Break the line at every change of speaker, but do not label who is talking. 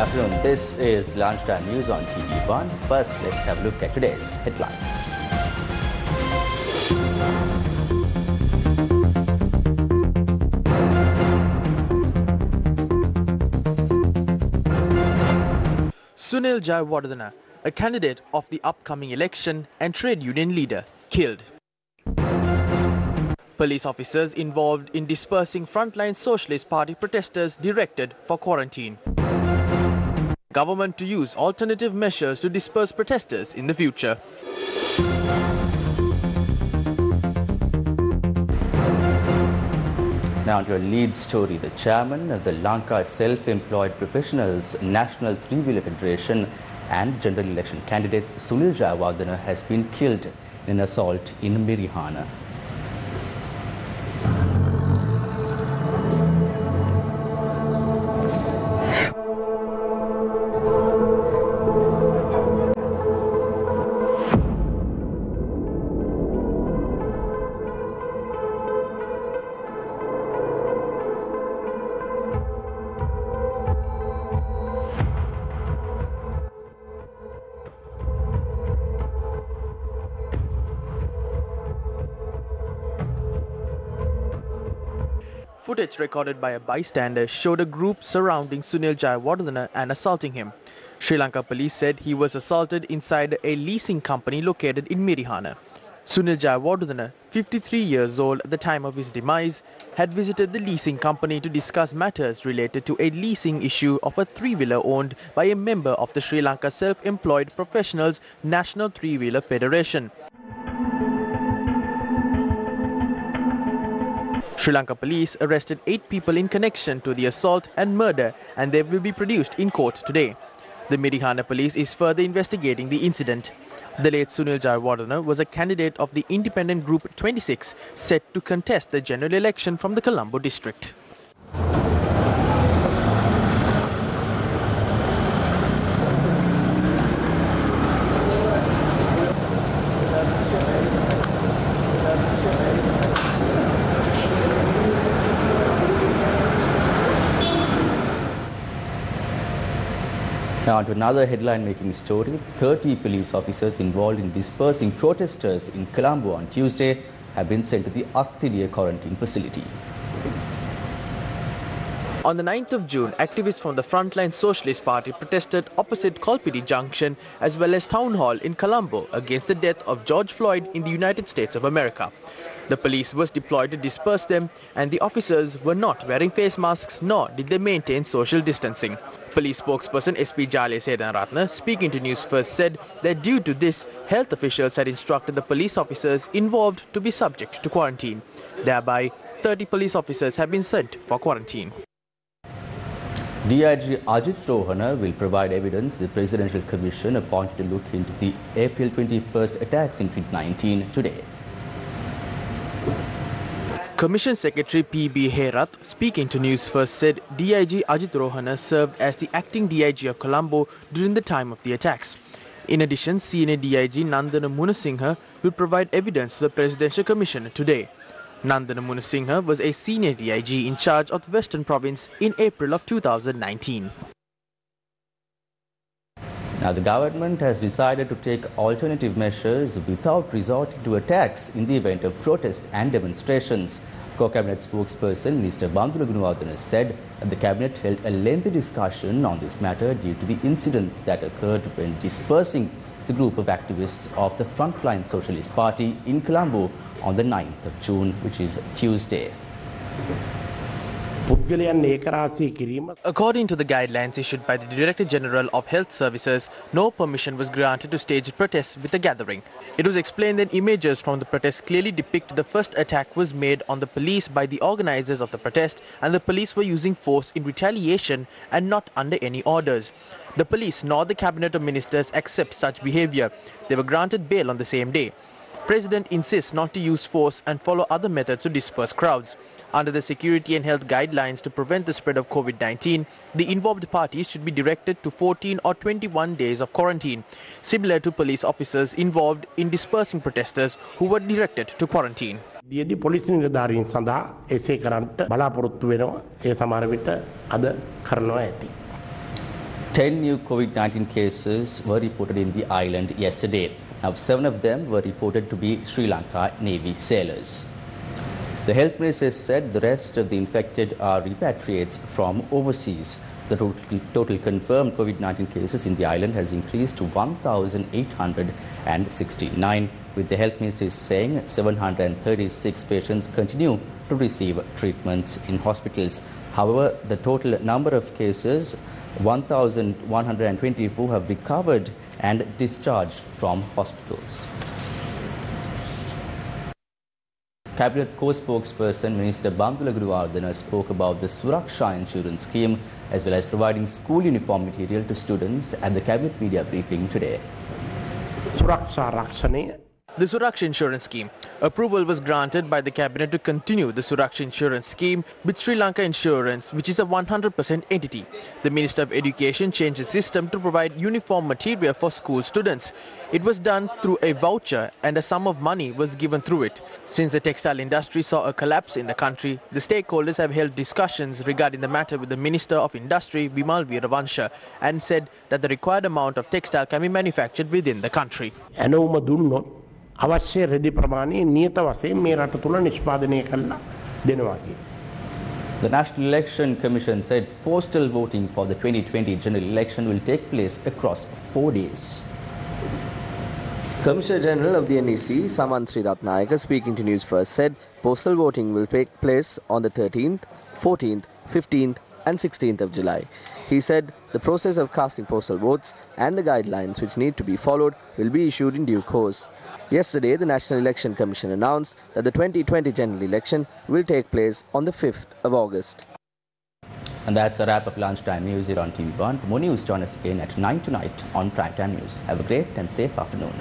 afternoon. This is Lunchtime News on TV1. First, let's have a look at today's headlines.
Sunil Jayawardena, a candidate of the upcoming election and trade union leader, killed. Police officers involved in dispersing frontline Socialist Party protesters directed for quarantine. Government to use alternative measures to disperse protesters in the future.
Now to a lead story. The chairman of the Lanka Self-Employed Professionals National Three-Wheeler Federation and general election candidate Sunil Jayawardena has been killed in an assault in Mirihana.
Footage recorded by a bystander showed a group surrounding Sunil Jayawardena and assaulting him. Sri Lanka police said he was assaulted inside a leasing company located in Mirihana. Sunil Jayawardena, 53 years old at the time of his demise, had visited the leasing company to discuss matters related to a leasing issue of a three-wheeler owned by a member of the Sri Lanka Self-Employed Professionals National Three-Wheeler Federation. Sri Lanka police arrested 8 people in connection to the assault and murder, and they will be produced in court today. The Mirihana police is further investigating the incident. The late Sunil Jayawardena was a candidate of the independent group 26 set to contest the general election from the Colombo district.
Now to another headline-making story. 30 police officers involved in dispersing protesters in Colombo on Tuesday have been sent to the Aktiriya quarantine facility.
On the 9th of June, activists from the Frontline Socialist Party protested opposite Kolpidi Junction as well as Town Hall in Colombo against the death of George Floyd in the United States of America. The police was deployed to disperse them, and the officers were not wearing face masks, nor did they maintain social distancing. Police spokesperson SP Jale Sedanratna, speaking to Newsfirst, said that due to this, health officials had instructed the police officers involved to be subject to quarantine. Thereby, 30 police officers have been sent for quarantine.
DIG Ajit Rohana will provide evidence the Presidential Commission appointed to look into the April 21st attacks in 2019 today.
Commission Secretary P.B. Herath, speaking to Newsfirst, said DIG Ajit Rohana served as the acting DIG of Colombo during the time of the attacks. In addition, Senior DIG Nandana Munasinghe will provide evidence to the Presidential Commission today. Nandana Munasinghe was a senior DIG in charge of the Western Province in April of 2019.
Now, the government has decided to take alternative measures without resorting to attacks in the event of protests and demonstrations. Co-Cabinet spokesperson Mr. Bandula Gunawardena said that the Cabinet held a lengthy discussion on this matter due to the incidents that occurred when dispersing the group of activists of the Frontline Socialist Party in Colombo on the 9th of June, which is Tuesday.
According to the guidelines issued by the Director General of Health Services, no permission was granted to stage protests with a gathering. It was explained that images from the protest clearly depict the first attack was made on the police by the organizers of the protest, and the police were using force in retaliation and not under any orders. The police nor the Cabinet of Ministers accept such behavior. They were granted bail on the same day. President insists not to use force and follow other methods to disperse crowds. Under the security and health guidelines to prevent the spread of COVID-19, the involved parties should be directed to 14 or 21 days of quarantine, similar to police officers involved in dispersing protesters who were directed to quarantine.
දියදී police නිලධාරීන් සඳහා එසේ කරන්නට බලාපොරොත්තු වෙනවා. ඒ සමහර විට අද කරනවා ඇති.
10 new COVID-19 cases were reported in the island yesterday. Now, 7 of them were reported to be Sri Lanka Navy sailors. The health minister said the rest of the infected are repatriates from overseas. The total confirmed COVID-19 cases in the island has increased to 1,869, with the health ministry saying 736 patients continue to receive treatments in hospitals. However, the total number of cases, 1,124, have recovered and discharged from hospitals. Cabinet co-spokesperson Minister Bulletin spoke about the Suraksha insurance scheme as well as providing school uniform material to students at the Cabinet media briefing today.
The Suraksha insurance scheme. Approval was granted by the Cabinet to continue the Suraksha insurance scheme with Sri Lanka Insurance, which is a 100% entity. The Minister of Education changed the system to provide uniform material for school students. It was done through a voucher and a sum of money was given through it. Since the textile industry saw a collapse in the country, the stakeholders have held discussions regarding the matter with the Minister of Industry, Bimal Veeravansha, and said that the required amount of textile can be manufactured within the country.
අවශ්‍ය රෙදි ප්‍රමාණය නියත වශයෙන් මේ රට තුල නිෂ්පාදනය කළා දෙනවා කියන.
The National Election Commission said postal voting for the 2020 general election will take place across 4 days.
Commissioner General of the NEC, Saman Sriratnayaka, speaking to Newsfirst, said postal voting will take place on the 13th, 14th, 15th and 16th of July. He said the process of casting postal votes and the guidelines which need to be followed will be issued in due course. Yesterday, the National Election Commission announced that the 2020 general election will take place on the 5th of August.
And that's a wrap of Lunchtime News here on TV1. For more news, join us again at 9 tonight on Primetime News. Have a great and safe afternoon.